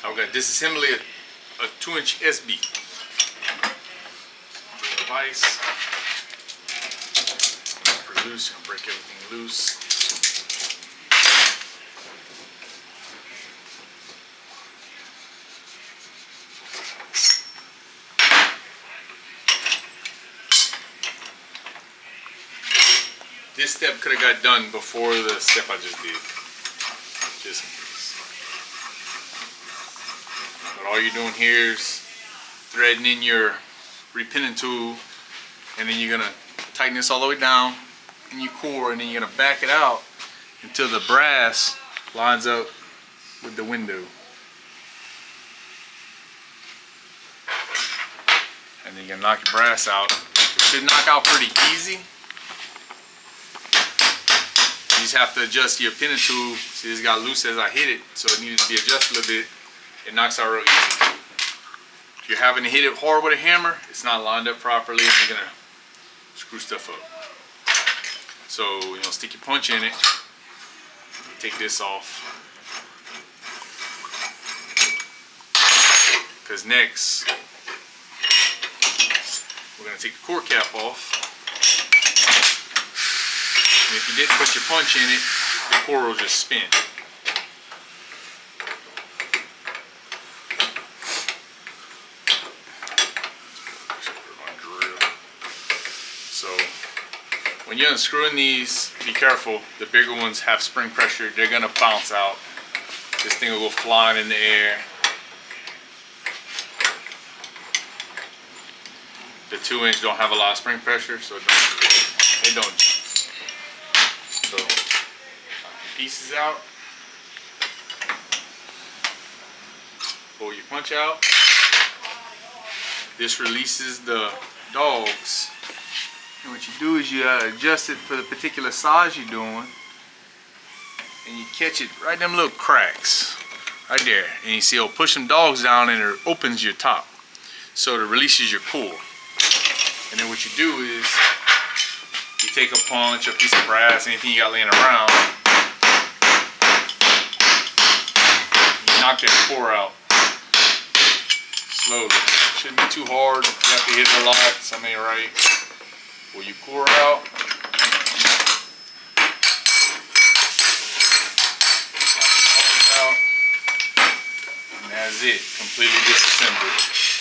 I've got Disassembly, a 2-inch SB. Device. Pretty loose, gonna break everything loose. This step could have got done before the step I just did. Just in case. But all you're doing here is threading in your repinning tool, and then you're gonna tighten this all the way down in your core, and then you're gonna back it out until the brass lines up with the window. And then you're gonna knock your brass out. It should knock out pretty easy. You just have to adjust your pinning tool. See, this got loose as I hit it, so it needs to be adjusted a little bit. It knocks out real easy. If you're having to hit it hard with a hammer, it's not lined up properly, and you're gonna screw stuff up. So, stick your punch in it. Take this off. Because next, we're gonna take the core cap off. And if you didn't put your punch in it, the core will just spin. So when you're unscrewing these, be careful. The bigger ones have spring pressure. They're gonna bounce out. This thing will go flying in the air. The 2-inch don't have a lot of spring pressure, so it don't. So, knock your pieces out. Pull your punch out. This releases the dogs. And what you do is you adjust it for the particular size you're doing. And you catch it right in them little cracks. Right there. And you see it'll push them dogs down, and it opens your top. So it releases your core. And then what you do is you take a punch, a piece of brass, anything you got laying around, you knock that core out slowly. Shouldn't be too hard. You have to hit it a lot. Something ain't right. Pull your core out. And that's it. Completely disassembled.